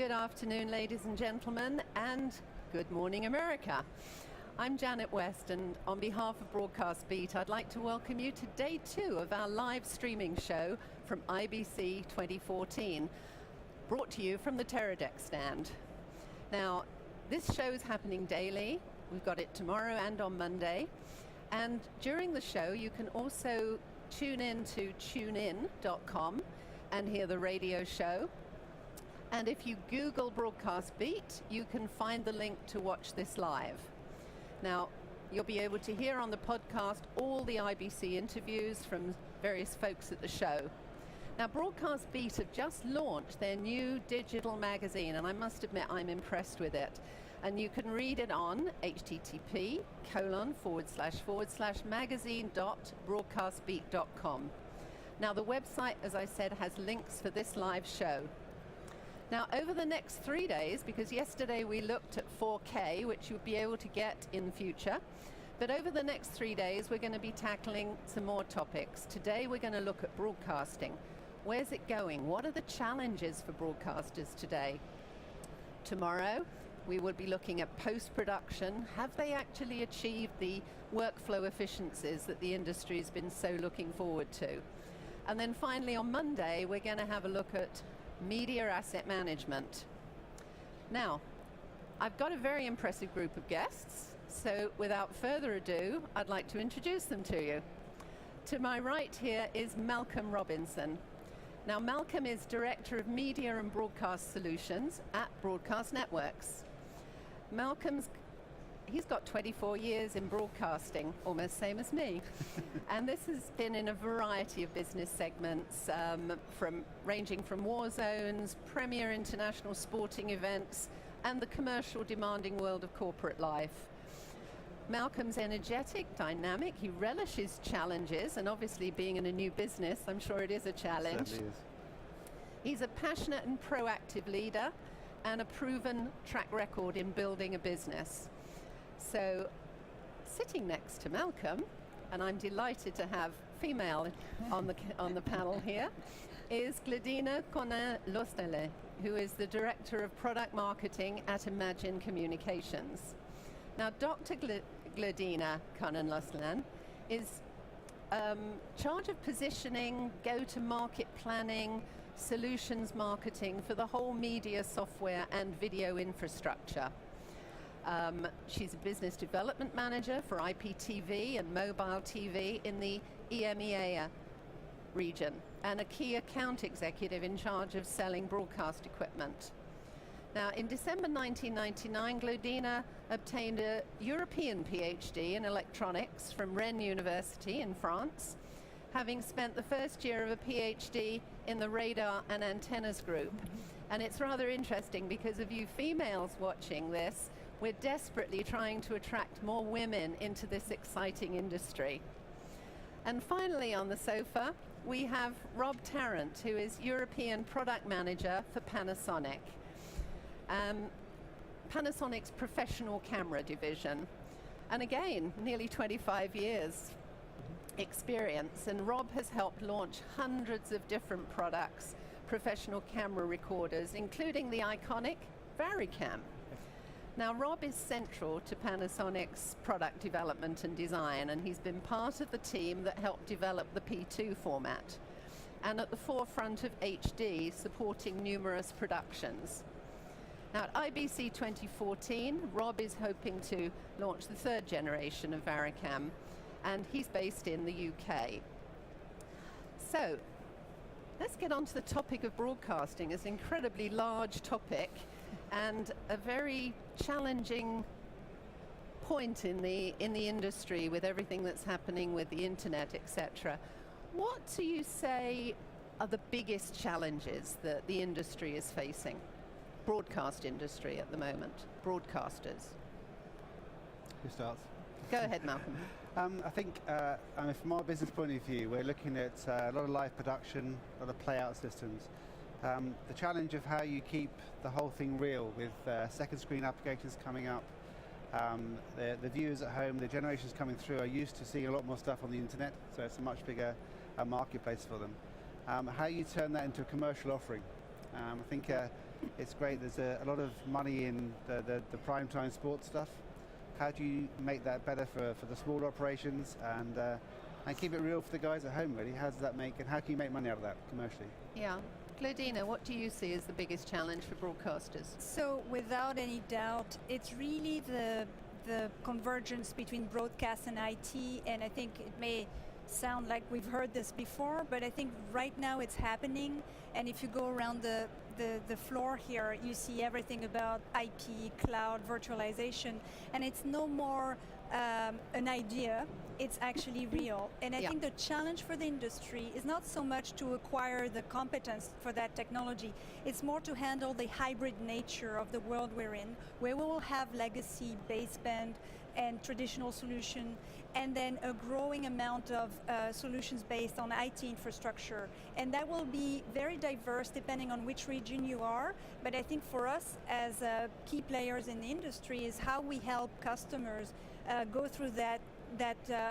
Good afternoon, ladies and gentlemen, and good morning, America. I'm Janet West, and on behalf of Broadcast Beat, I'd like to welcome you to day 2 of our live streaming show from IBC 2014, brought to you from the Teradek stand. Now, this show is happening daily. We've got it tomorrow and on Monday. And during the show, you can also tune in to tunein.com and hear the radio show. And if you Google Broadcast Beat, you can find the link to watch this live. Now, you'll be able to hear on the podcast all the IBC interviews from various folks at the show. Now, Broadcast Beat have just launched their new digital magazine, and I must admit I'm impressed with it. And you can read it on http://magazine.broadcastbeat.com. Now, the website, as I said, has links for this live show. Now, over the next 3 days, because yesterday we looked at 4K, which you'll be able to get in the future, but over the next 3 days, we're going to be tackling some more topics. Today, we're going to look at broadcasting. Where's it going? What are the challenges for broadcasters today? Tomorrow, we will be looking at post-production. Have they actually achieved the workflow efficiencies that the industry has been so looking forward to? And then finally, on Monday, we're going to have a look at media asset management. Now, I've got a very impressive group of guests, so without further ado, I'd like to introduce them to you. To my right here is Malcolm Robinson. Now, Malcolm is Director of Media and Broadcast Solutions at Broadcast Networks. He's got 24 years in broadcasting, almost same as me. And this has been in a variety of business segments, ranging from war zones, premier international sporting events, and the commercial demanding world of corporate life. Malcolm's energetic, dynamic, he relishes challenges, and obviously being in a new business, I'm sure it is a challenge. Certainly is. He's a passionate and proactive leader, and a proven track record in building a business. So, sitting next to Malcolm, and I'm delighted to have female on the panel here, is Gledina Konen-Lostele, who is the Director of Product Marketing at Imagine Communications. Now, Dr. Gledina Konen-Lostele is charge of positioning, go-to-market planning, solutions marketing for the whole media software and video infrastructure. She's a business development manager for IPTV and mobile TV in the EMEA region, and a key account executive in charge of selling broadcast equipment. Now, in December 1999, Gledina obtained a European PhD in electronics from Rennes University in France, having spent the first year of a PhD in the radar and antennas group. And it's rather interesting because of you females watching this, we're desperately trying to attract more women into this exciting industry. And finally on the sofa, we have Rob Tarrant, who is European Product Manager for Panasonic. Panasonic's professional camera division. And again, nearly 25 years experience, and Rob has helped launch hundreds of different products, professional camera recorders, including the iconic VariCam. Now, Rob is central to Panasonic's product development and design, and he's been part of the team that helped develop the P2 format, and at the forefront of HD, supporting numerous productions. Now, at IBC 2014, Rob is hoping to launch the 3rd generation of VariCam, and he's based in the UK. So, let's get on to the topic of broadcasting. It's an incredibly large topic and a very challenging point in the industry with everything that's happening with the internet, etc. What do you say are the biggest challenges that the industry is facing? Broadcast industry at the moment, broadcasters. Who starts? Go ahead, Malcolm. I think, from our business point of view, we're looking at a lot of live production, a lot of play-out systems. The challenge of how you keep the whole thing real with second screen applications coming up. The viewers at home, the generations coming through are used to seeing a lot more stuff on the internet, so it's a much bigger marketplace for them. How you turn that into a commercial offering I think it's great. There's a lot of money in the prime time sports stuff. How do you make that better for the smaller operations and keep it real for the guys at home, really? How does that make, and how can you make money out of that commercially? Yeah. Claudina, what do you see as the biggest challenge for broadcasters? So without any doubt, it's really the convergence between broadcast and IT, and I think it may sound like we've heard this before, but I think right now it's happening. And if you go around the floor here, you see everything about IP, cloud, virtualization, and it's no more an idea, it's actually real. And I think the challenge for the industry is not so much to acquire the competence for that technology, it's more to handle the hybrid nature of the world we're in, where we will have legacy baseband and traditional solution, and then a growing amount of solutions based on IT infrastructure. And that will be very diverse depending on which region you are. But I think for us as key players in the industry is how we help customers go through that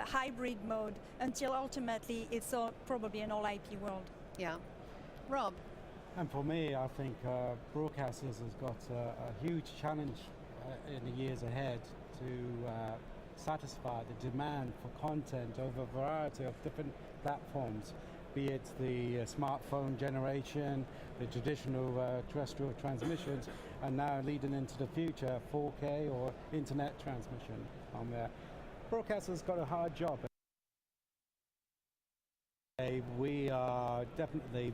hybrid mode until ultimately it's probably an all IP world. Yeah. Rob? And for me, I think broadcasters has got a huge challenge in the years ahead to satisfy the demand for content over a variety of different platforms, be it the smartphone generation, the traditional terrestrial transmissions, and now leading into the future, 4K or internet transmission on there. Broadcasters got a hard job. We are definitely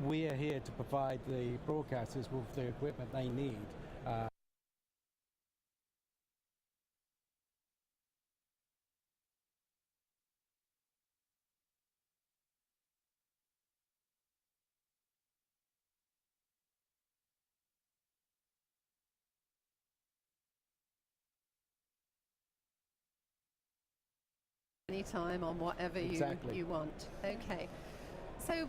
we are here to provide the broadcasters with the equipment they need. Anytime on whatever you want. Okay. So,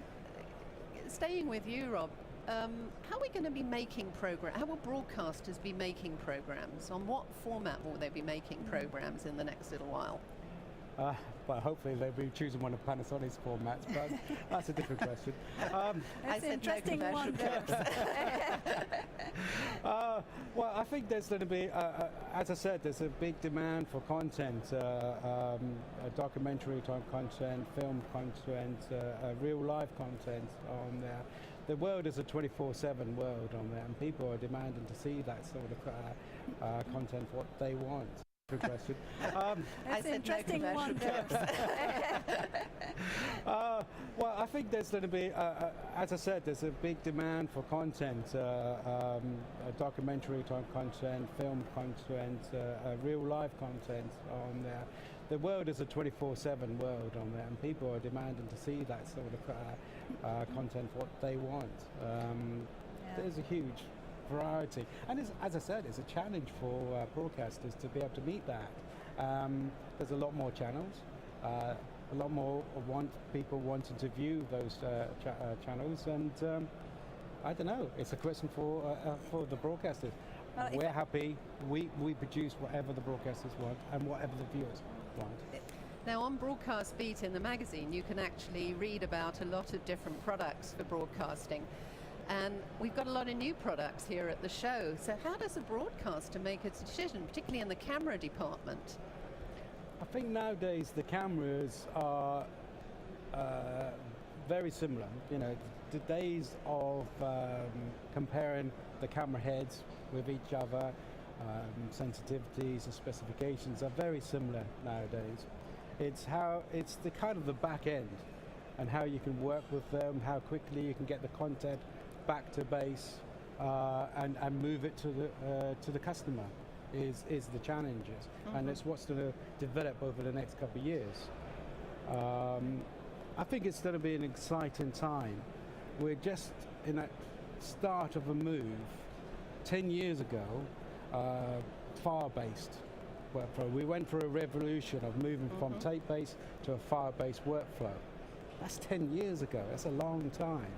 staying with you, Rob, how are we going to be making programs? How will broadcasters be making programs? On what format will they be making programs in the next little while? But hopefully they'll be choosing one of Panasonic's formats, but that's a different question. That's an interesting one. Well, I think there's going to be, as I said, there's a big demand for content, documentary type content, film content, real life content on there. The world is a 24/7 world on there, and people are demanding to see that sort of content, what they want. Good question. That's an interesting one. Well, I think there's going to be, as I said, there's a big demand for content, documentary type content, film content, real life content on there. The world is a 24/7 world on there, and people are demanding to see that sort of content, what they want. There's a huge variety, and as I said, it's a challenge for broadcasters to be able to meet that. There's a lot more channels, a lot more people wanting to view those channels, and I don't know, it's a question for the broadcasters. Well, we're happy, we produce whatever the broadcasters want and whatever the viewers want. Now on Broadcast Beat in the magazine, you can actually read about a lot of different products for broadcasting. And we've got a lot of new products here at the show. So how does a broadcaster make a decision, particularly in the camera department? I think nowadays the cameras are very similar. You know, the days of comparing the camera heads with each other, sensitivities and specifications are very similar nowadays. It's the kind of the back end and how you can work with them, how quickly you can get the content back to base and move it to the customer is the challenges, and it's what's going to develop over the next couple of years. I think it's going to be an exciting time. We're just in that start of a move. 10 years ago, file-based workflow. We went through a revolution of moving from tape-based to a file-based workflow. That's 10 years ago. That's a long time.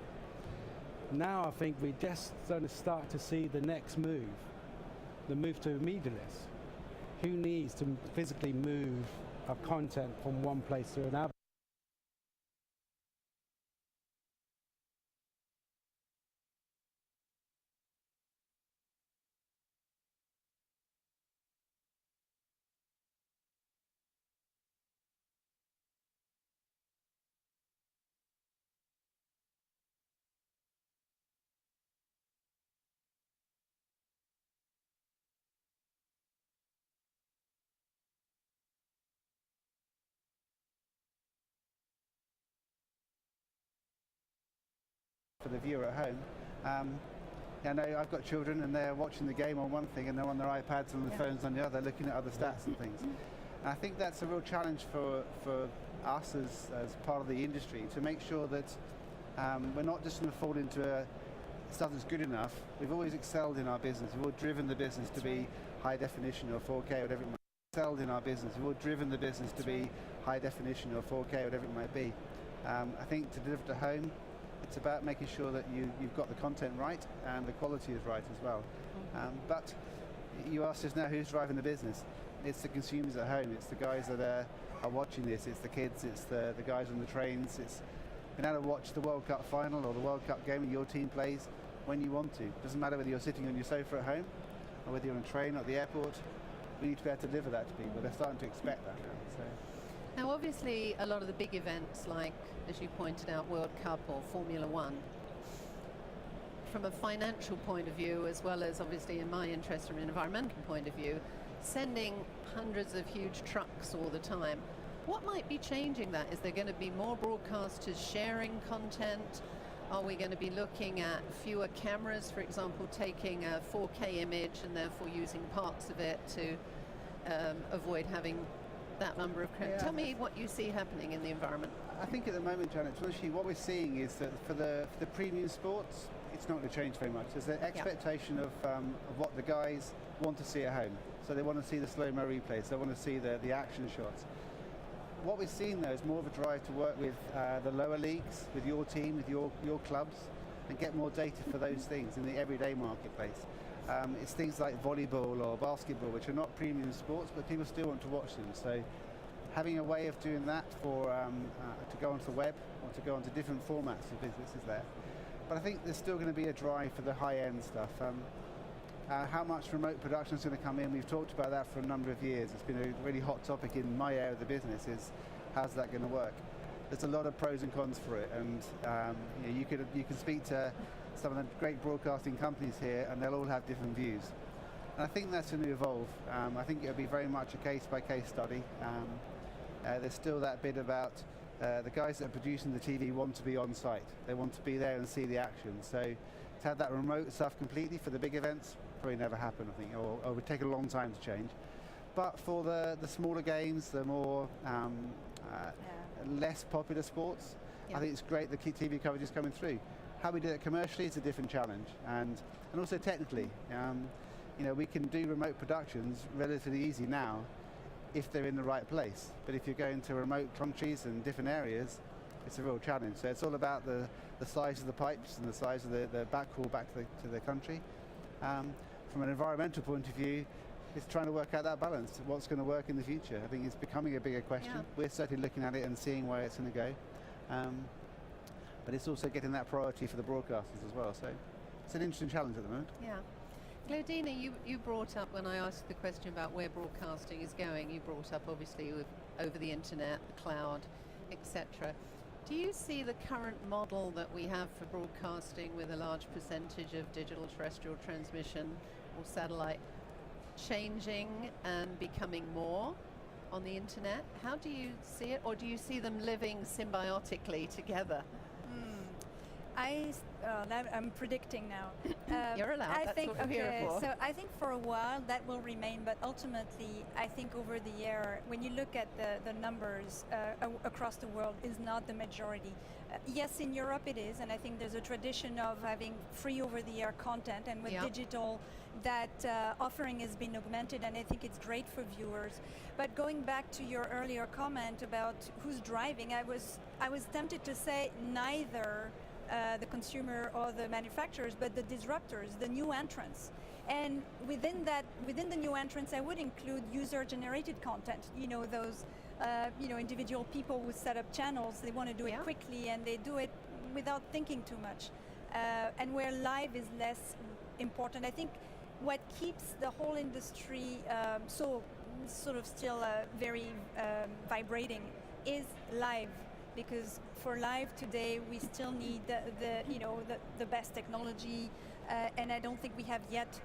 Now I think we're just going to start to see the next move, the move to medialess. Who needs to physically move a content from one place to another? for the viewer at home. I know I've got children and they're watching the game on one thing and they're on their iPads and their phones on the other, looking at other stats and things. And I think that's a real challenge for us as part of the industry to make sure that we're not just going to fall into stuff that's good enough. We've always excelled in our business. We've always driven the business to be high definition or 4K, whatever it might be. Excelled in our business. We've always driven the business to be high definition or 4K, whatever it might be. I think to deliver to home, it's about making sure that you've got the content right and the quality is right as well. But you asked us now who's driving the business. It's the consumers at home. It's the guys that are watching this. It's the kids. It's the guys on the trains. It's being able to watch the World Cup final or the World Cup game that your team plays when you want to. It doesn't matter whether you're sitting on your sofa at home or whether you're on a train or at the airport. We need to be able to deliver that to people. They're starting to expect that now. So. Now, obviously, a lot of the big events, like, as you pointed out, World Cup or Formula One, from a financial point of view, as well as obviously in my interest from an environmental point of view, sending hundreds of huge trucks all the time. What might be changing that? Is there going to be more broadcasters sharing content? Are we going to be looking at fewer cameras, for example, taking a 4K image and therefore using parts of it to avoid having that number of cameras? Tell me what you see happening in the environment. I think at the moment, Janet, actually what we're seeing is that for the premium sports, it's not going to change very much. There's an expectation of what the guys want to see at home. So they want to see the slow-mo replays. They want to see the action shots. What we're seeing though is more of a drive to work with the lower leagues, with your team, with your clubs, and get more data for those things in the everyday marketplace. It's things like volleyball or basketball, which are not premium sports, but people still want to watch them. So having a way of doing that for to go onto the web or to go onto different formats of businesses there. But I think there's still going to be a drive for the high-end stuff. How much remote production is going to come in? We've talked about that for a number of years. It's been a really hot topic in my area of the business. Is how's that going to work? There's a lot of pros and cons for it, and you can speak to some of the great broadcasting companies here, and they'll all have different views. And I think that's going to evolve. I think it'll be very much a case-by-case study. There's still that bit about the guys that are producing the TV want to be on site. They want to be there and see the action. So to have that remote stuff completely for the big events, probably never happen, I think, or would take a long time to change. But for the smaller games, the more less popular sports, I think it's great the TV coverage is coming through. How we do it commercially is a different challenge, and also technically. We can do remote productions relatively easy now if they're in the right place. But if you're going to remote countries and different areas, it's a real challenge. So it's all about the size of the pipes and the size of the backhaul back to the country. From an environmental point of view, it's trying to work out that balance. What's going to work in the future? I think it's becoming a bigger question. Yeah. We're certainly looking at it and seeing where it's going to go. But it's also getting that priority for the broadcasters as well. So it's an interesting challenge at the moment. Yeah. Claudina, you brought up, when I asked the question about where broadcasting is going, you brought up obviously with over the internet, the cloud, etc. Do you see the current model that we have for broadcasting with a large percentage of digital terrestrial transmission or satellite changing and becoming more on the internet? How do you see it, or do you see them living symbiotically together? I'm predicting now. You're allowed. That's what we're here for. So I think for a while that will remain, but ultimately I think over the year, when you look at the numbers across the world, is not the majority. Yes, in Europe it is, and I think there's a tradition of having free over-the-air content, and with digital, that offering has been augmented, and I think it's great for viewers. But going back to your earlier comment about who's driving, I was tempted to say neither the consumer or the manufacturers, but the disruptors, the new entrants. And within the new entrants, I would include user-generated content. Those individual people who set up channels. They want to do it quickly, and they do it without thinking too much. And where live is less important. I think what keeps the whole industry so sort of still very vibrating is live. Because for live today, we still need the best technology, and I don't think we have yet.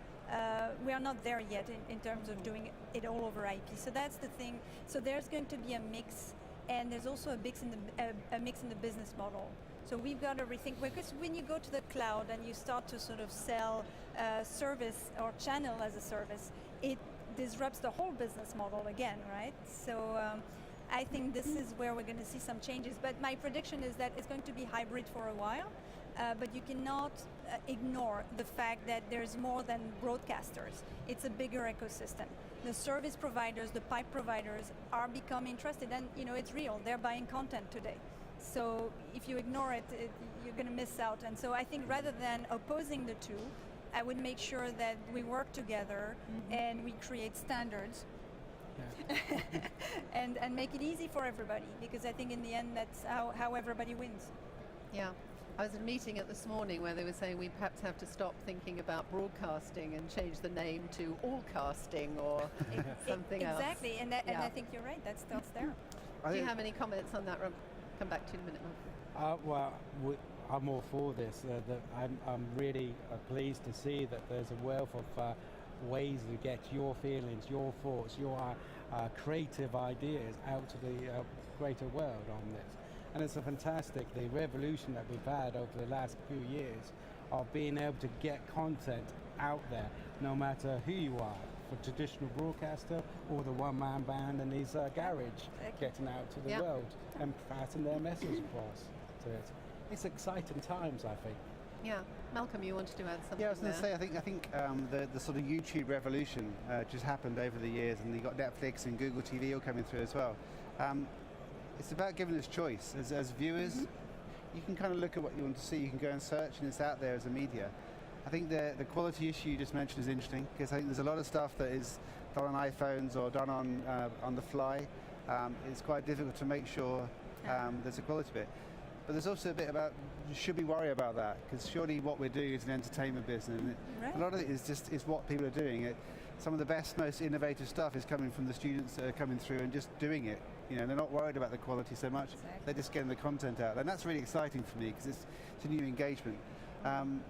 We are not there yet in terms of doing it all over IP. So that's the thing. So there's going to be a mix, and there's also a mix in the business model. So we've got to rethink, because when you go to the cloud and you start to sort of sell service or channel as a service, it disrupts the whole business model again, right? So I think this is where we're going to see some changes. But my prediction is that it's going to be hybrid for a while, but you cannot ignore the fact that there's more than broadcasters. It's a bigger ecosystem. The service providers, the pipe providers are becoming interested, and it's real. They're buying content today. So if you ignore it, you're going to miss out. And so I think rather than opposing the two, I would make sure that we work together and we create standards. Yeah. and make it easy for everybody, because I think in the end that's how everybody wins. Yeah. I was at a meeting this morning where they were saying we perhaps have to stop thinking about broadcasting and change the name to all casting or something else. Exactly, and I think you're right, that starts there. Do you have any comments on that, Rob? Come back to you in a minute. Well, I'm all for this. I'm really pleased to see that there's a wealth of ways to get your feelings, your thoughts, your creative ideas out to the greater world on this. And it's a fantastic, the revolution that we've had over the last few years of being able to get content out there, no matter who you are, for traditional broadcaster or the one-man band in his garage, getting out to the world and passing their message across to it. It's exciting times, I think. Yeah, Malcolm, you wanted to add something? Yeah, I was going to say, I think the sort of YouTube revolution just happened over the years, and you got Netflix and Google TV all coming through as well. It's about giving us choice. As viewers, you can kind of look at what you want to see. You can go and search, and it's out there as a media. I think the quality issue you just mentioned is interesting, because I think there's a lot of stuff that is done on iPhones or done on the fly. It's quite difficult to make sure there's a quality bit. But there's also a bit about, should we worry about that? Because surely what we're doing is an entertainment business. And a lot of it is what people are doing. Some of the best, most innovative stuff is coming from the students that are coming through and just doing it. They're not worried about the quality so much. Exactly. They're just getting the content out. And that's really exciting for me, because it's a new engagement. Some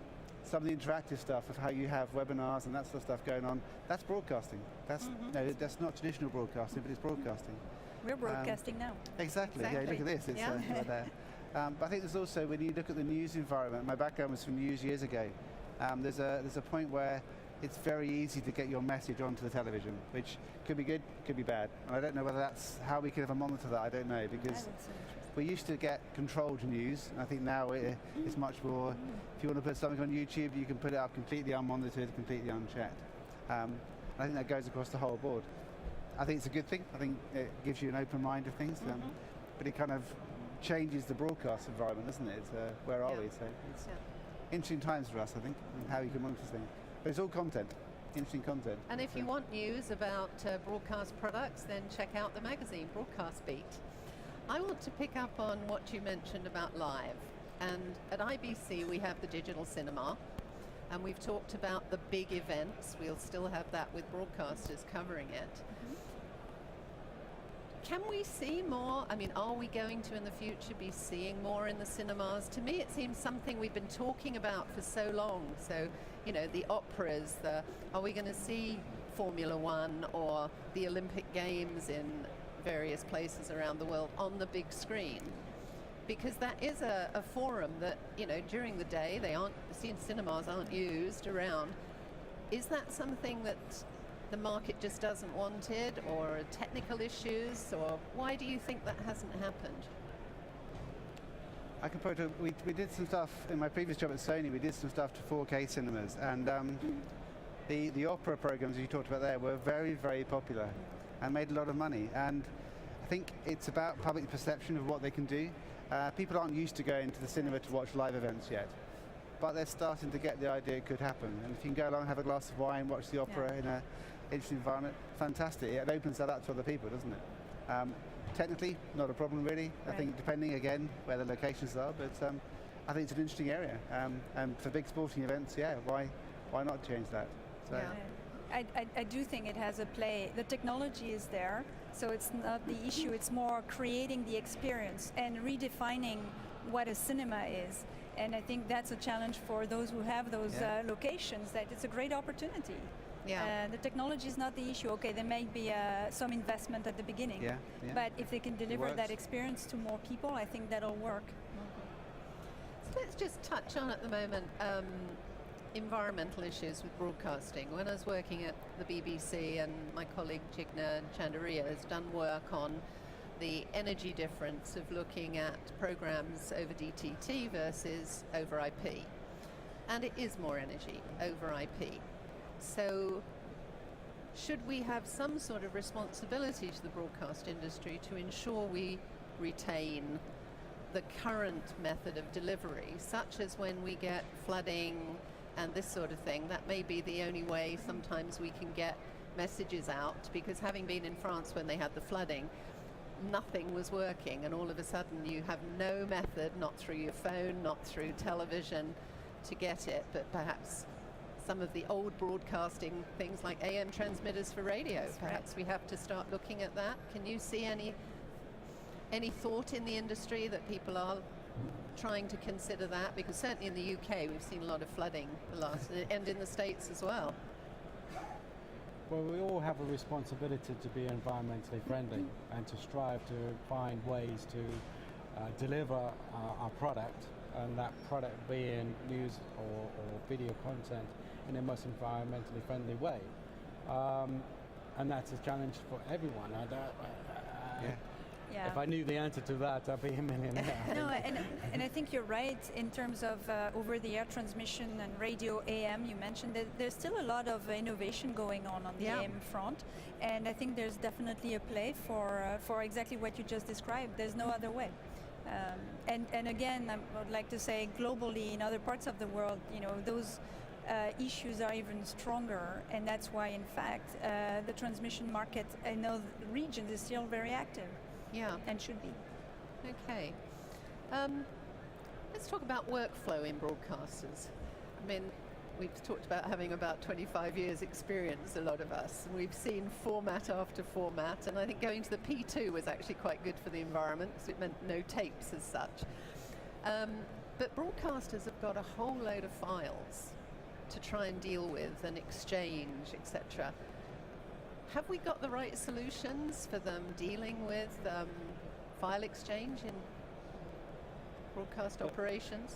of the interactive stuff of how you have webinars and that sort of stuff going on, that's broadcasting. That's not traditional broadcasting, but it's broadcasting. We're broadcasting now. Exactly. Yeah, look at this. It's right there. But I think there's also, when you look at the news environment, my background was from news years ago, there's a point where it's very easy to get your message onto the television, which could be good, could be bad. And I don't know whether that's how we could ever monitor that, I don't know, because we used to get controlled news, and I think now it's much more, if you want to put something on YouTube, you can put it up completely unmonitored, completely unchecked. I think that goes across the whole board. I think it's a good thing. I think it gives you an open mind of things, but it kind of changes the broadcast environment, doesn't it? It's, where are we? So it's interesting times for us, I think, and how you can monitor things. But it's all content, interesting content. And if you want news about broadcast products, then check out the magazine, Broadcast Beat. I want to pick up on what you mentioned about live. And at IBC, we have the digital cinema, and we've talked about the big events. We'll still have that with broadcasters covering it. Can we see more? I mean, are we going to in the future be seeing more in the cinemas? To me, it seems something we've been talking about for so long. So, the operas, are we going to see Formula One or the Olympic Games in various places around the world on the big screen? Because that is a forum that, during the day, cinemas aren't used around. Is that something that the market just doesn't want it, or technical issues, or why do you think that hasn't happened? I can point to, we did some stuff in my previous job at Sony. We did some stuff to 4K cinemas, and the opera programs you talked about there were very, very popular and made a lot of money. And I think it's about public perception of what they can do. People aren't used to going to the cinema to watch live events yet, but they're starting to get the idea it could happen. And if you can go along, have a glass of wine, watch the opera in an interesting environment, fantastic. It opens that up to other people, doesn't it? Technically, not a problem really. I think depending again where the locations are, but I think it's an interesting area. And for big sporting events, why not change that? So. I do think it has a play. The technology is there, so it's not the issue. It's more creating the experience and redefining what a cinema is. And I think that's a challenge for those who have those locations, that it's a great opportunity. The technology is not the issue. Okay, there may be some investment at the beginning, but if they can deliver that experience to more people, I think that'll work. Let's just touch on at the moment environmental issues with broadcasting. When I was working at the BBC, and my colleague Jigna Chandaria has done work on the energy difference of looking at programs over DTT versus over IP. And it is more energy over IP. So should we have some sort of responsibility to the broadcast industry to ensure we retain the current method of delivery, such as when we get flooding and this sort of thing? That may be the only way sometimes we can get messages out, because having been in France when they had the flooding, nothing was working, and all of a sudden you have no method, not through your phone, not through television, to get it. But perhaps some of the old broadcasting things like AM transmitters for radio, perhaps we have to start looking at that. Can you see any thought in the industry that people are trying to consider that? Because certainly in the UK we've seen a lot of flooding and in the States as well. Well, we all have a responsibility to be environmentally friendly and to strive to find ways to deliver our product, and that product being news or video content in a most environmentally friendly way. And that's a challenge for everyone. Yeah. If I knew the answer to that, I'd be a millionaire. No, and I think you're right in terms of over-the-air transmission and radio AM. You mentioned that there's still a lot of innovation going on the AM front, and I think there's definitely a play for exactly what you just described. There's no other way. And again, I would like to say globally in other parts of the world, those issues are even stronger, and that's why, in fact, the transmission market in those regions is still very active. Yeah. And should be. Okay. Let's talk about workflow in broadcasters. I mean, we've talked about having about 25 years experience, a lot of us. We've seen format after format, and I think going to the P2 was actually quite good for the environment because it meant no tapes as such. But broadcasters have got a whole load of files to try and deal with and exchange, etc. Have we got the right solutions for them dealing with file exchange in broadcast operations?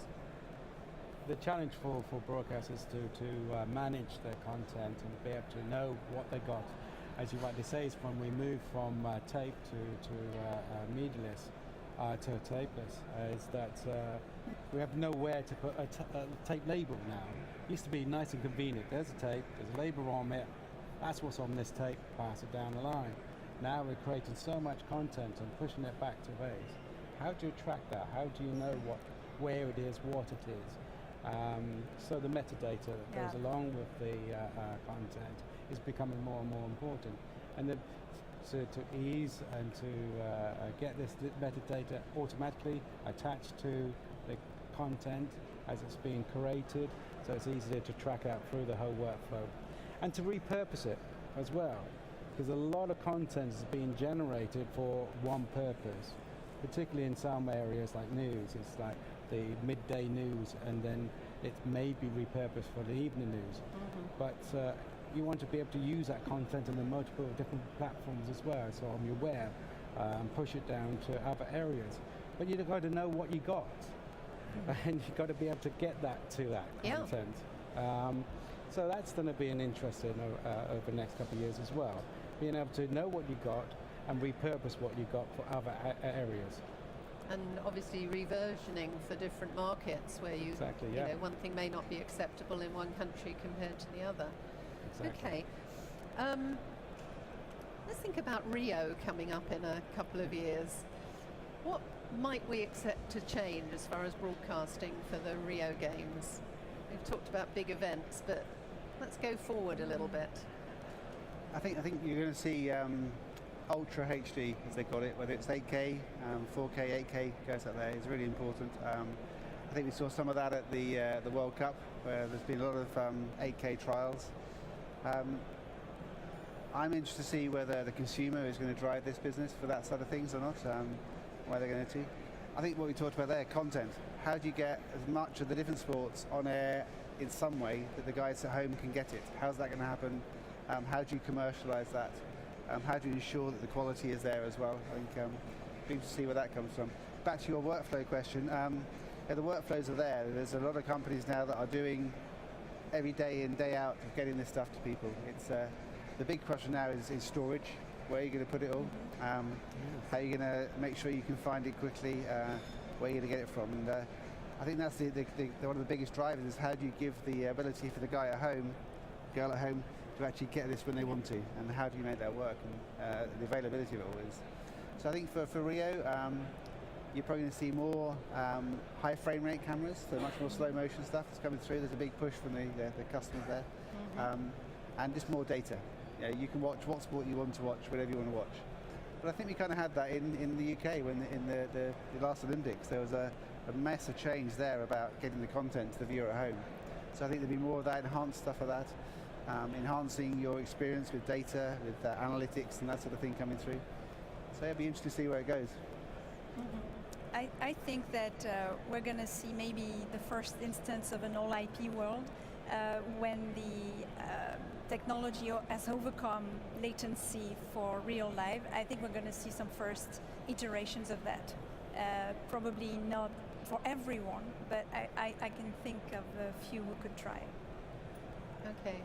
The challenge for broadcasters to manage their content and be able to know what they got, as you rightly say, is when we move from tape to medialess to tapeless, is that we have nowhere to put a tape label now. It used to be nice and convenient. There's a tape, there's a label on it, that's what's on this tape, pass it down the line. Now we're creating so much content and pushing it back to base. How do you track that? How do you know where it is, what it is? So the metadata that goes along with the content is becoming more and more important. And to ease and to get this metadata automatically attached to the content as it's being created, so it's easier to track out through the whole workflow. And to repurpose it as well, because a lot of content is being generated for one purpose, particularly in some areas like news. It's like the midday news, and then it may be repurposed for the evening news. Mm-hmm. But you want to be able to use that content in the multiple different platforms as well, so on your web, push it down to other areas. But you've got to know what you got, and you've got to be able to get that to that content. So that's going to be an interesting over the next couple of years as well, being able to know what you got and repurpose what you got for other areas. And obviously reversioning for different markets where you know, one thing may not be acceptable in one country compared to the other. Exactly. Okay. Let's think about Rio coming up in a couple of years. What might we expect to change as far as broadcasting for the Rio Games? We've talked about big events, but let's go forward a little bit. I think you're going to see Ultra HD, as they call it, whether it's 8K, 4K, 8K goes up there. It's really important. I think we saw some of that at the World Cup, where there's been a lot of 8K trials. I'm interested to see whether the consumer is going to drive this business for that side of things or not, why they're going to. I think what we talked about there, content. How do you get as much of the different sports on air in some way that the guys at home can get it? How's that going to happen? How do you commercialize that? How do you ensure that the quality is there as well? I think be interested to see where that comes from. Back to your workflow question. the workflows are there. There's a lot of companies now that are doing every day in, day out of getting this stuff to people. It's the big question now is storage. Where are you going to put it all? How are you going to make sure you can find it quickly? Where are you going to get it from? And I think that's one of the biggest drivers is how do you give the ability for the guy at home, girl at home, to actually get this when they want to, and how do you make that work, and the availability of it all is. So I think for Rio, you're probably going to see more high frame rate cameras, so much more slow motion stuff is coming through. There's a big push from the customers there, and just more data. You can watch what sport you want to watch, whatever you want to watch. But I think we kind of had that in the UK when in the last Olympics. There was a massive change there about getting the content to the viewer at home. So I think there'll be more of that, enhanced stuff of that, enhancing your experience with data, with analytics and that sort of thing coming through. So it'll be interesting to see where it goes. I think that we're going to see maybe the first instance of an all IP world when the technology has overcome latency for real live. I think we're going to see some first iterations of that. Probably not for everyone, but I can think of a few who could try. Okay.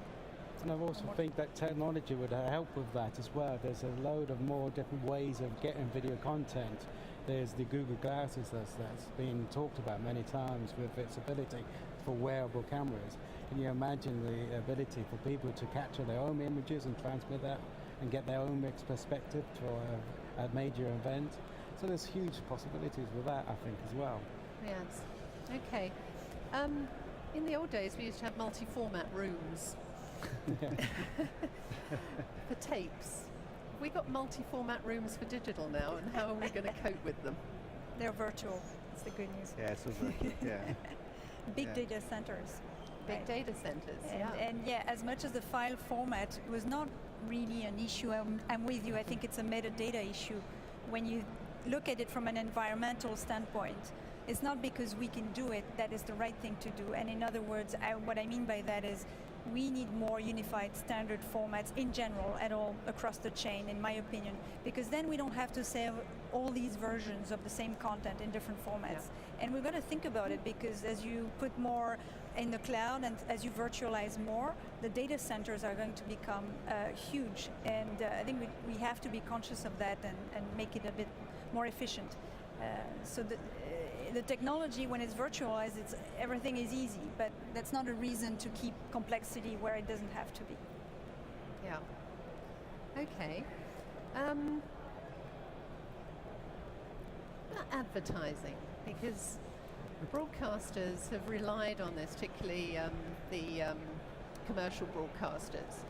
And I also think that technology would help with that as well. There's a load of more different ways of getting video content. There's the Google Glasses that's been talked about many times with its ability for wearable cameras. Can you imagine the ability for people to capture their own images and transmit that and get their own perspective for a major event? So there's huge possibilities with that, I think, as well. Yes. Okay. In the old days, we used to have multi-format rooms for tapes. We got multi-format rooms for digital now, and how are we going to cope with them? They're virtual. That's the good news. Yeah, it's all virtual. Yeah. Big data centers. Big data centers. And as much as the file format was not really an issue, I'm with you. I think it's a metadata issue. When you look at it from an environmental standpoint, it's not because we can do it that is the right thing to do. And in other words, what I mean by that is we need more unified standard formats in general at all across the chain, in my opinion, because then we don't have to save all these versions of the same content in different formats. And we're going to think about it, because as you put more in the cloud and as you virtualize more, the data centers are going to become huge. And I think we have to be conscious of that and make it a bit more efficient. So the technology, when it's virtualized, everything is easy, but that's not a reason to keep complexity where it doesn't have to be. Yeah. Okay. Advertising, because broadcasters have relied on this, particularly the commercial broadcasters.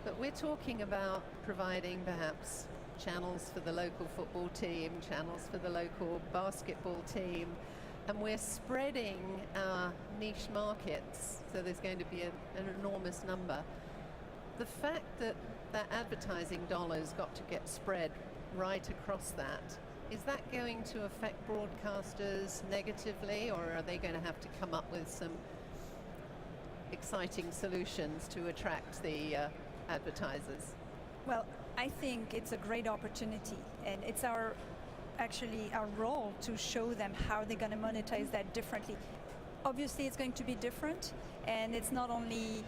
But we're talking about providing perhaps channels for the local football team, channels for the local basketball team, and we're spreading our niche markets, so there's going to be an enormous number. The fact that advertising dollars got to get spread right across that, is that going to affect broadcasters negatively, or are they going to have to come up with some exciting solutions to attract the advertisers? Well, I think it's a great opportunity, and it's actually our role to show them how they're going to monetize that differently. Obviously, it's going to be different, and it's not only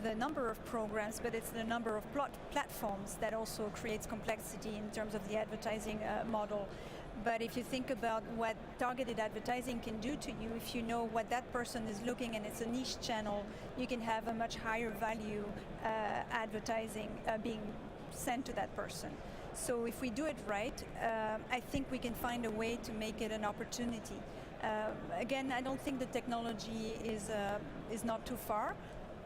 the number of programs, but it's the number of platforms that also creates complexity in terms of the advertising model. But if you think about what targeted advertising can do to you, if you know what that person is looking, and it's a niche channel, you can have a much higher value advertising being sent to that person. So if we do it right, I think we can find a way to make it an opportunity. Again, I don't think the technology is not too far.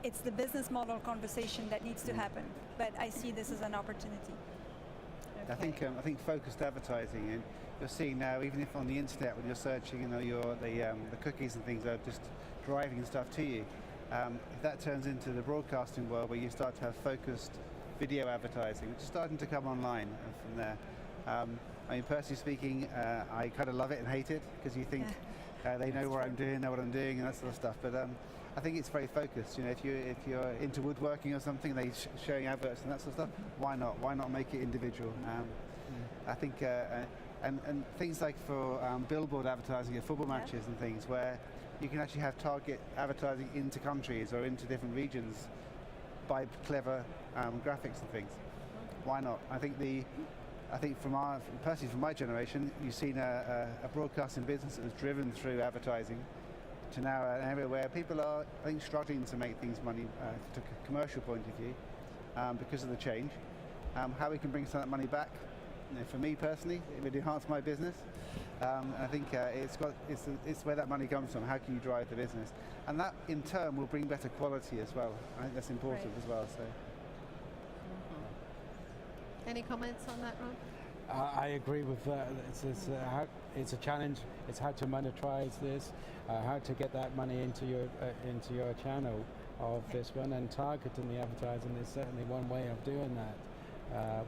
It's the business model conversation that needs to happen. But I see this as an opportunity. Okay. I think focused advertising, and you're seeing now, even if on the internet when you're searching, the cookies and things are just driving stuff to you. If that turns into the broadcasting world, where you start to have focused video advertising, which is starting to come online from there. I mean, personally speaking, I kind of love it and hate it, because you think they know what I'm doing, know what I'm doing, and that sort of stuff. But I think it's very focused. You know, if you're into woodworking or something, they showing adverts and that sort of stuff. Why not? Why not make it individual? I think And things like for billboard advertising at football matches and things, where you can actually have target advertising into countries or into different regions by clever graphics and things. Why not? I think personally from my generation, you've seen a broadcasting business that was driven through advertising to now an area where people are, I think, struggling to make things money to a commercial point of view because of the change. How we can bring some of that money back, for me personally, it would enhance my business. And I think it's where that money comes from. How can you drive the business? And that in turn will bring better quality as well. I think that's important as well. So. Any comments on that, Ron? I agree with that. It's a challenge. It's how to monetize this, how to get that money into your channel of this one, and targeting the advertising is certainly one way of doing that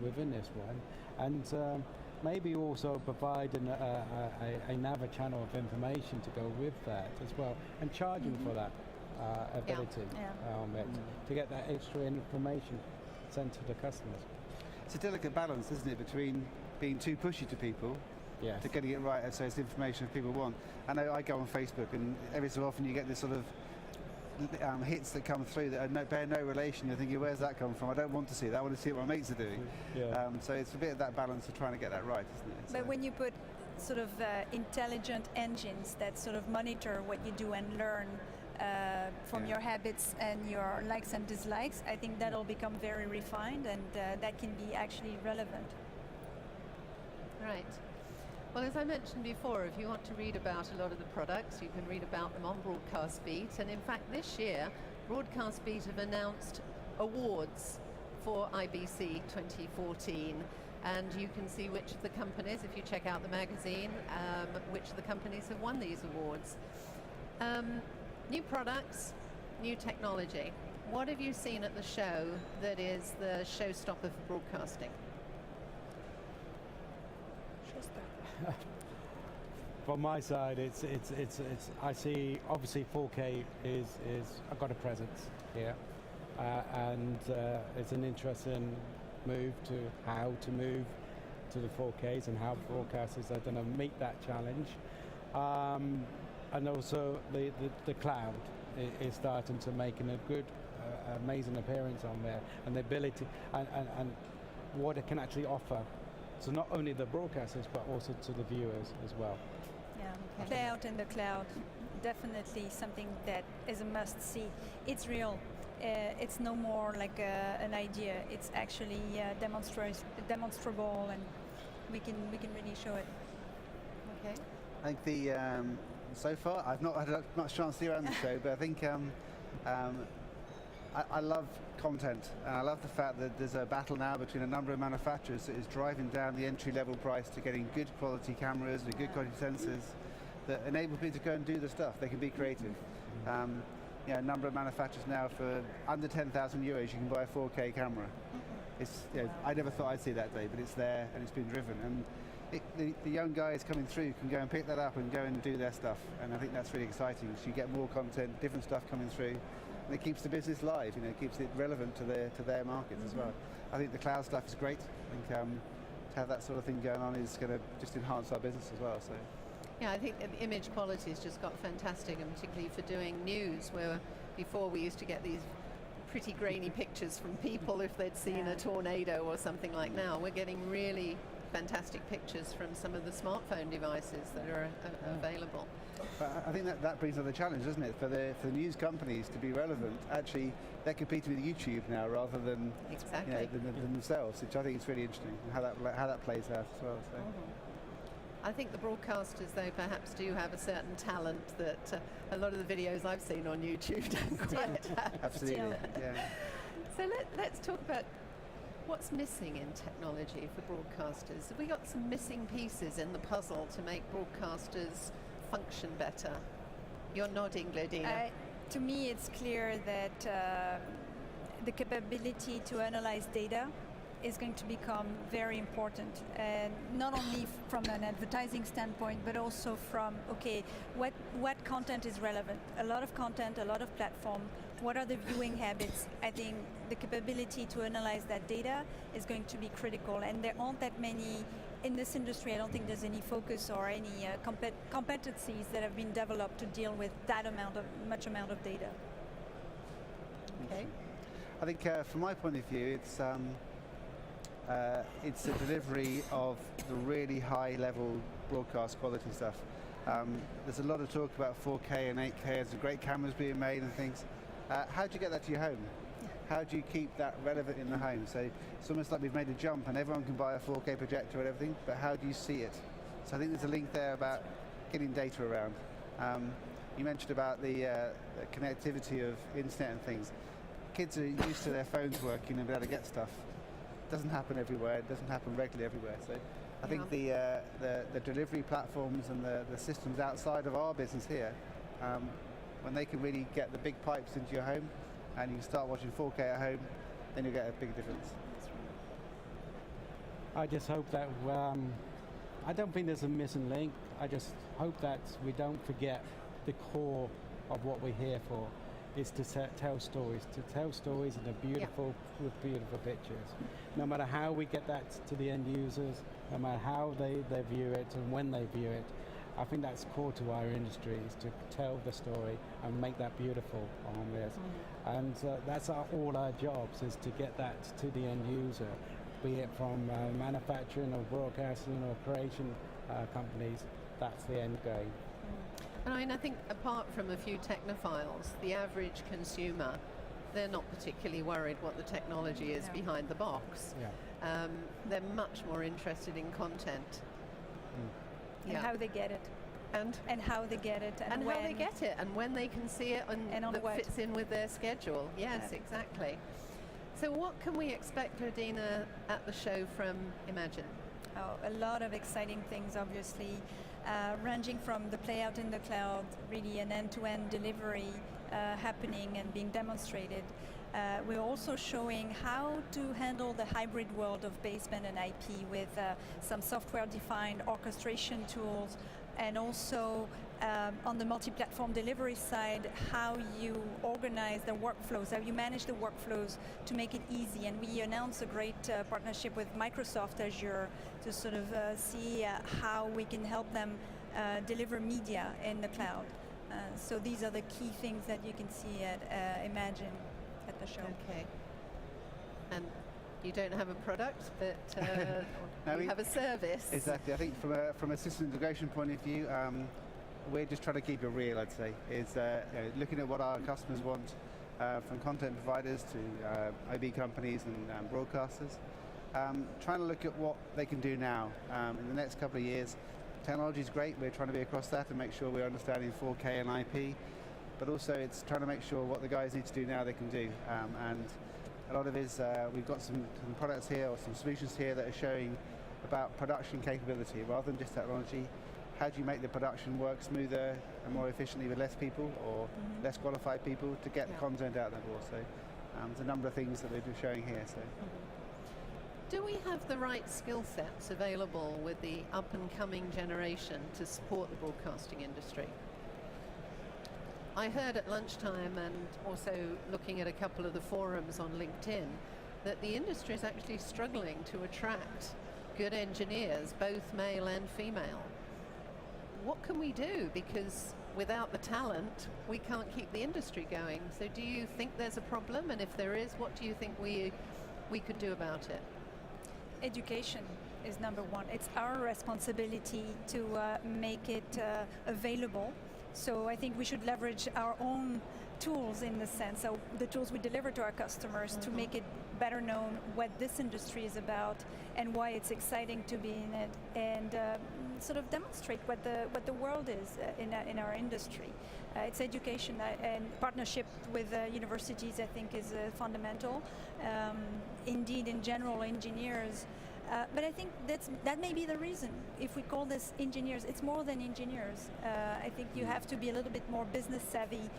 within this one, and maybe also providing another channel of information to go with that as well, and charging for that ability to get that extra information sent to the customers. It's a delicate balance, isn't it, between being too pushy to people to getting it right, so it's information that people want. I know I go on Facebook, and every so often you get this sort of hits that come through that bear no relation. You're thinking, where's that come from? I don't want to see that. I want to see what my mates are doing. So it's a bit of that balance of trying to get that right, isn't it? But when you put sort of intelligent engines that sort of monitor what you do and learn from your habits and your likes and dislikes, I think that'll become very refined, and that can be actually relevant. Right. Well, as I mentioned before, if you want to read about a lot of the products, you can read about them on Broadcast Beat. And in fact, this year, Broadcast Beat have announced awards for IBC 2014. And you can see which of the companies, if you check out the magazine, which of the companies have won these awards. New products, new technology. What have you seen at the show that is the showstopper for broadcasting? From my side, it's I see obviously 4K is I've got a presence here, and it's an interesting move to how to move to the 4Ks and how broadcasters are going to meet that challenge. And also the cloud is starting to make a good, amazing appearance on there, and the ability and what it can actually offer. So not only the broadcasters, but also to the viewers as well. Yeah, cloud and the cloud, definitely something that is a must-see. It's real. It's no more like an idea. It's actually demonstrable, and we can really show it. Okay. I think so far I've not had much chance to see around the show, but I think I love content, and I love the fact that there's a battle now between a number of manufacturers that is driving down the entry-level price to getting good quality cameras and good quality sensors that enable people to go and do the stuff. They can be creative. A number of manufacturers now, for under 10,000 euros, you can buy a 4K camera. It's, I never thought I'd see that day, but it's there and it's been driven. And the young guys coming through can go and pick that up and go and do their stuff. And I think that's really exciting. So you get more content, different stuff coming through. And it keeps the business live, it keeps it relevant to their markets as well. I think the cloud stuff is great. I think to have that sort of thing going on is going to just enhance our business as well. So. Yeah, I think the image quality has just got fantastic, and particularly for doing news, where before we used to get these pretty grainy pictures from people if they'd seen a tornado or something like now. We're getting really fantastic pictures from some of the smartphone devices that are available. But I think that brings another challenge, doesn't it? For the news companies to be relevant, actually they're competing with YouTube now rather than than themselves, which I think is really interesting, and how that plays out as well. So. I think the broadcasters, though, perhaps do have a certain talent that a lot of the videos I've seen on YouTube don't quite have. Absolutely, yeah. So let's talk about what's missing in technology for broadcasters. Have we got some missing pieces in the puzzle to make broadcasters function better? You're nodding, Glodina. To me, it's clear that the capability to analyze data is going to become very important, and not only from an advertising standpoint, but also from what content is relevant. A lot of content, a lot of platform what are the viewing habits? I think the capability to analyze that data is going to be critical, and there aren't that many in this industry. I don't think there's any focus or any competencies that have been developed to deal with that much amount of data. Okay. I think from my point of view, it's the delivery of the really high-level broadcast quality stuff. There's a lot of talk about 4K and 8K. There's great cameras being made and things. How do you get that to your home? How do you keep that relevant in the home? So it's almost like we've made a jump and everyone can buy a 4K projector and everything, but how do you see it? So I think there's a link there about getting data around. You mentioned about the connectivity of internet and things. Kids are used to their phones working and be able to get stuff. It doesn't happen everywhere. It doesn't happen regularly everywhere. So I think the delivery platforms and the systems outside of our business here, when they can really get the big pipes into your home and you can start watching 4K at home, then you'll get a big difference. I just hope that, I don't think there's a missing link. I just hope that we don't forget the core of what we're here for, is to tell stories in a beautiful, with beautiful pictures. No matter how we get that to the end users, no matter how they view it and when they view it, I think that's core to our industry, is to tell the story and make that beautiful on this. And that's all our jobs, is to get that to the end user, be it from manufacturing or broadcasting or creation companies. That's the end game. And I mean, I think apart from a few technophiles, the average consumer, they're not particularly worried what the technology is behind the box. They're much more interested in content. And how they get it. And how they get it. And how they get it, and when they can see it, and that fits in with their schedule. Yes, exactly. So what can we expect, Adina, at the show from Imagine? Oh, a lot of exciting things, obviously, ranging from the play out in the cloud, really an end-to-end delivery happening and being demonstrated. We're also showing how to handle the hybrid world of baseband and IP with some software-defined orchestration tools, and also on the multi-platform delivery side, how you organize the workflows, how you manage the workflows to make it easy. And we announced a great partnership with Microsoft Azure to sort of see how we can help them deliver media in the cloud. So these are the key things that you can see at Imagine at the show. Okay. And you don't have a product, but you have a service. Exactly. I think from a system integration point of view, we're just trying to keep it real, I'd say. Is looking at what our customers want from content providers to IB companies and broadcasters. Trying to look at what they can do now. In the next couple of years, technology is great. We're trying to be across that and make sure we're understanding 4K and IP. But also it's trying to make sure what the guys need to do now they can do. And a lot of it is, we've got some products here or some solutions here that are showing about production capability rather than just technology. How do you make the production work smoother and more efficiently with less people or less qualified people to get the content out the door? So there's a number of things that they're showing here. So. Do we have the right skill sets available with the up-and-coming generation to support the broadcasting industry? I heard at lunchtime, and also looking at a couple of the forums on LinkedIn, that the industry is actually struggling to attract good engineers, both male and female. What can we do? Because without the talent, we can't keep the industry going. So do you think there's a problem? And if there is, what do you think we could do about it? Education is number one. It's our responsibility to make it available. So I think we should leverage our own tools in the sense, so the tools we deliver to our customers to make it better known what this industry is about and why it's exciting to be in it, and sort of demonstrate what the world is in our industry. It's education and partnership with universities, I think, is fundamental. Indeed, in general, engineers. But I think that may be the reason. If we call this engineers, it's more than engineers. I think you have to be a little bit more business savvy.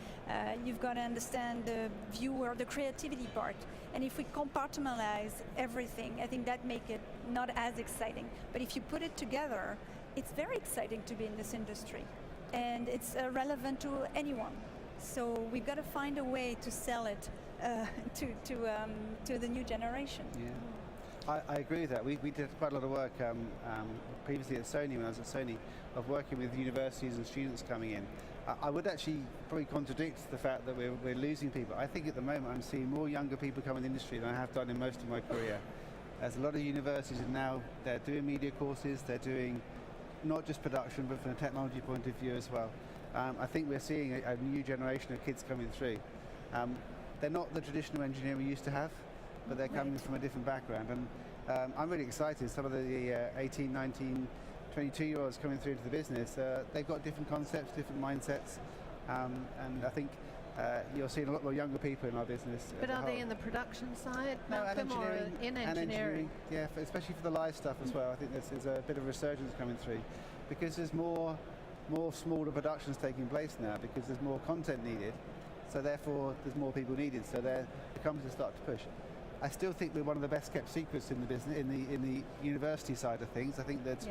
You've got to understand the viewer, the creativity part. And if we compartmentalize everything, I think that make it not as exciting. But if you put it together, it's very exciting to be in this industry. And it's relevant to anyone. So we've got to find a way to sell it to the new generation. Yeah. I agree with that. We did quite a lot of work previously at Sony, when I was at Sony, of working with universities and students coming in. I would actually probably contradict the fact that we're losing people. I think at the moment I'm seeing more younger people come in the industry than I have done in most of my career. There's a lot of universities and now they're doing media courses, they're doing not just production but from a technology point of view as well. I think we're seeing a new generation of kids coming through. They're not the traditional engineer we used to have, but they're coming from a different background. And I'm really excited. Some of the 18, 19, 22-year-olds coming through into the business, they've got different concepts, different mindsets, and I think you're seeing a lot more younger people in our business. But are they in the production side, Malcolm, or in engineering? Yeah, especially for the live stuff as well. I think there's a bit of resurgence coming through because there's more smaller productions taking place now because there's more content needed. So therefore, there's more people needed. So the companies start to push. I still think we're one of the best kept secrets in the business, in the university side of things. I think that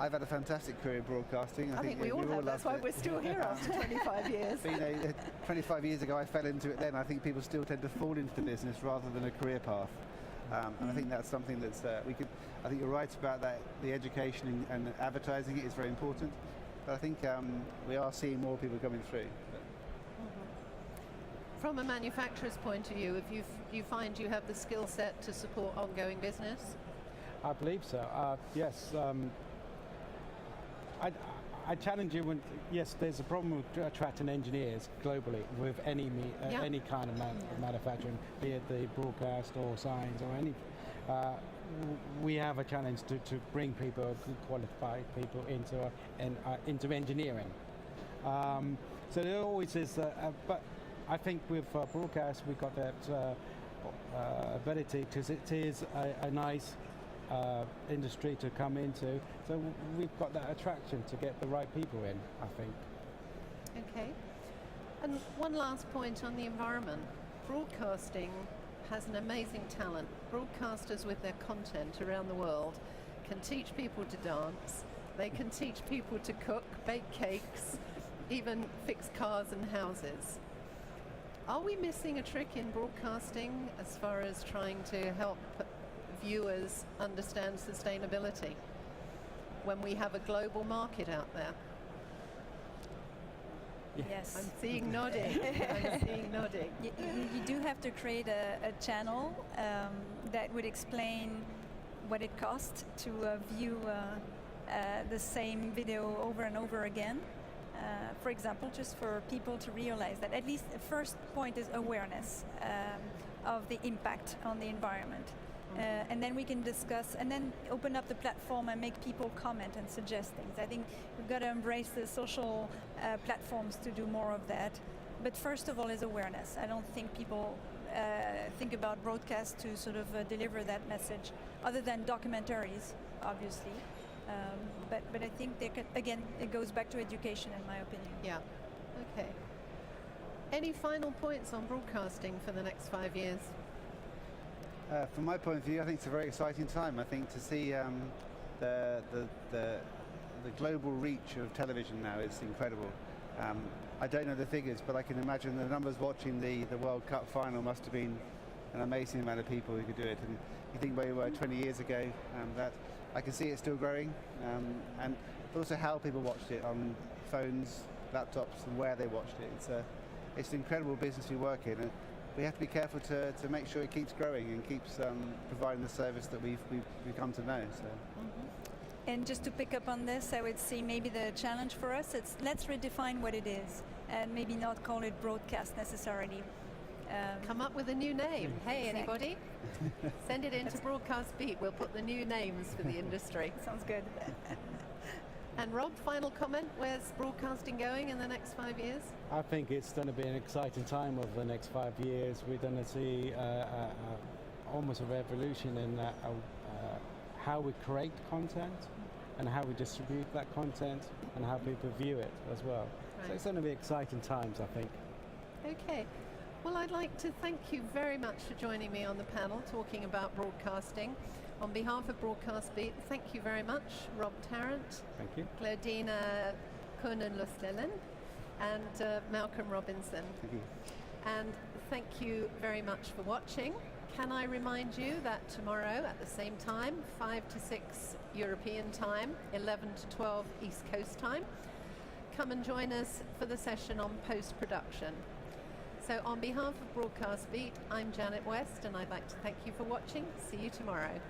I've had a fantastic career in broadcasting. I think we all have. That's why we're still here after 25 years. But, 25 years ago, I fell into it then. I think people still tend to fall into the business rather than a career path. And I think that's something that's I think you're right about that. The education and advertising it is very important. But I think we are seeing more people coming through. From a manufacturer's point of view, if you find you have the skill set to support ongoing business? I believe so. Yes. I challenge you when, yes, there's a problem with attracting engineers globally with any kind of manufacturing, be it the broadcast or science or any. We have a challenge to bring people, good qualified people into engineering. So there always is, but I think with broadcast we've got that ability because it is a nice industry to come into. So we've got that attraction to get the right people in, I think. Okay. And one last point on the environment. Broadcasting has an amazing talent. Broadcasters with their content around the world can teach people to dance. They can teach people to cook, bake cakes, even fix cars and houses. Are we missing a trick in broadcasting as far as trying to help viewers understand sustainability when we have a global market out there? Yes. I'm seeing nodding. I'm seeing nodding. You do have to create a channel that would explain what it costs to view the same video over and over again. For example, just for people to realize that at least the first point is awareness of the impact on the environment. And then we can discuss and then open up the platform and make people comment and suggest things. I think we've got to embrace the social platforms to do more of that. But first of all is awareness. I don't think people think about broadcast to sort of deliver that message, other than documentaries, obviously. But I think again, it goes back to education, in my opinion. Yeah. Okay. Any final points on broadcasting for the next 5 years? From my point of view, I think it's a very exciting time. I think to see the global reach of television now is incredible. I don't know the figures, but I can imagine the numbers watching the World Cup final must have been an amazing amount of people who could do it. And you think where we were 20 years ago, that I can see it still growing, and also how people watched it on phones, laptops, and where they watched it. It's an incredible business we work in. And we have to be careful to make sure it keeps growing and keeps providing the service that we've come to know. So. And just to pick up on this, I would say maybe the challenge for us, it's let's redefine what it is and maybe not call it broadcast necessarily. Come up with a new name. Hey, Exactly. Anybody? Send it into Broadcast Beat. We'll put the new names for the industry. Sounds good. And Rob, final comment. Where's broadcasting going in the next 5 years? I think it's going to be an exciting time over the next 5 years. We're going to see almost a revolution in how we create content and how we distribute that content and how people view it as well. Right. So it's going to be exciting times, I think. Okay. Well, I'd like to thank you very much for joining me on the panel talking about broadcasting. On behalf of Broadcast Beat, thank you very much, Rob Tarrant. Thank you. Claudina Kunen-Lustelen. and Malcolm Robinson. Thank you. And thank you very much for watching. Can I remind you that tomorrow at the same time, 5 to 6 European time, 11 to 12 East Coast time, come and join us for the session on post-production. So on behalf of Broadcast Beat, I'm Janet West, and I'd like to thank you for watching. See you tomorrow.